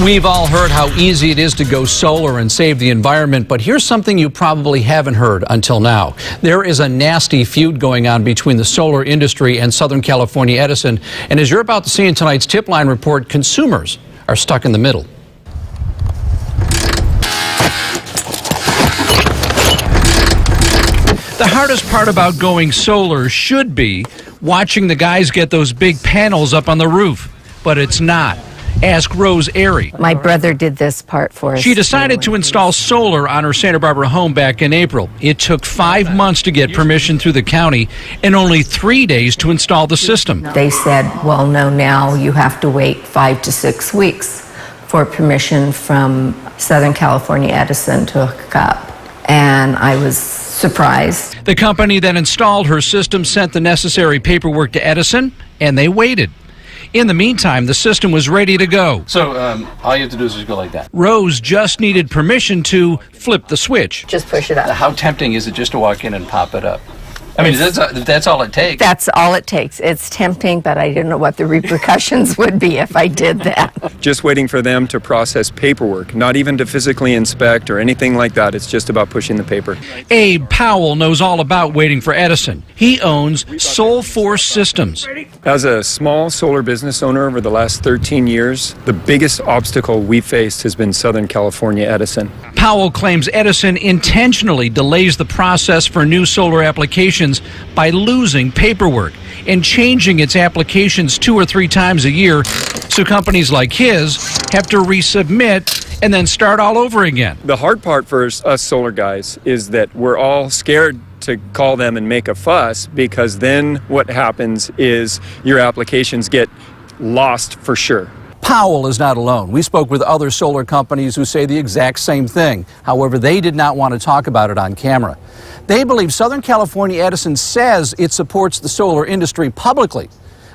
We've all heard how easy it is to go solar and save the environment, but here's something you probably haven't heard until now. There is a nasty feud going on between the solar industry and Southern California Edison, and as you're about to see in tonight's Tipline report, consumers are stuck in the middle. The hardest part about going solar should be watching the guys get those big panels up on the roof, but it's not. Ask Rose Airy. My brother did this part for us. She decided to install solar on her Santa Barbara home back in April. It took 5 months to get permission through the county and only 3 days to install the system. They said, well, no, now you have to wait 5 to 6 weeks for permission from Southern California Edison to hook up. And I was surprised. The company that installed her system sent the necessary paperwork to Edison, and they waited. In the meantime, the system was ready to go. So all you have to do is just go like that. Rose just needed permission to flip the switch. Just push it up. How tempting is it just to walk in and pop it up? I mean, that's all it takes. That's all it takes. It's tempting, but I didn't know what the repercussions would be if I did that. Just waiting for them to process paperwork, not even to physically inspect or anything like that. It's just about pushing the paper. Abe Powell knows all about waiting for Edison. He owns Soul Force Systems. As a small solar business owner over the last 13 years, the biggest obstacle we faced has been Southern California Edison. Powell claims Edison intentionally delays the process for new solar applications by losing paperwork and changing its applications 2 or 3 times a year, so companies like his have to resubmit and then start all over again. The hard part for us solar guys is that we're all scared to call them and make a fuss, because then what happens is your applications get lost for sure. Powell is not alone. We spoke with other solar companies who say the exact same thing. However, they did not want to talk about it on camera. They believe Southern California Edison says it supports the solar industry publicly,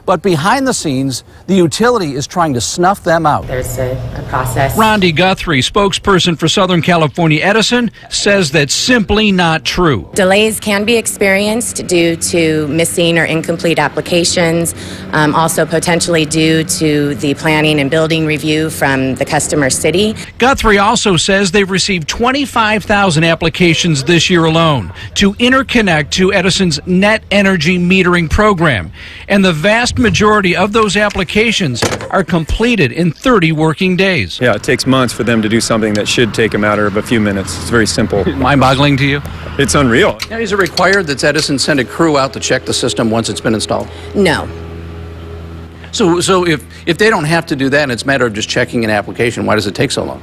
but behind the scenes, the utility is trying to snuff them out. There's a process. Rhonda Guthrie, spokesperson for Southern California Edison, says that's simply not true. Delays can be experienced due to missing or incomplete applications, also potentially due to the planning and building review from the customer city. Guthrie also says they've received 25,000 applications this year alone to interconnect to Edison's net energy metering program, and the vast majority of those applications are completed in 30 working days. Yeah, it takes months for them to do something that should take a matter of a few minutes. It's very simple. Mind-boggling to you? It's unreal. Now, is it required that Edison send a crew out to check the system once it's been installed? No. So if they don't have to do that and it's a matter of just checking an application, why does it take so long?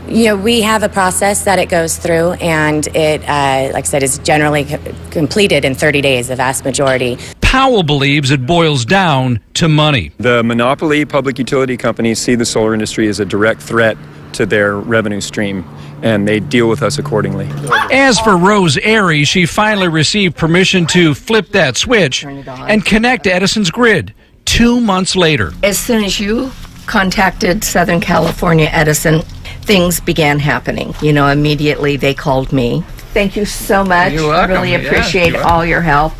You know, we have a process that it goes through, and it, like I said, is generally completed in 30 days, the vast majority. Powell believes it boils down to money. The monopoly public utility companies see the solar industry as a direct threat to their revenue stream, and they deal with us accordingly. As for Rose Airy, she finally received permission to flip that switch and connect to Edison's grid 2 months later. As soon as you contacted Southern California Edison, things began happening. You know, immediately they called me. Thank you so much. You're welcome. Really appreciate all your help.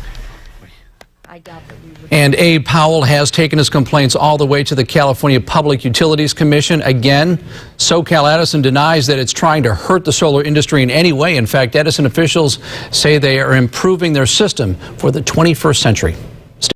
And Abe Powell has taken his complaints all the way to the California Public Utilities Commission. Again, SoCal Edison denies that it's trying to hurt the solar industry in any way. In fact, Edison officials say they are improving their system for the 21st century.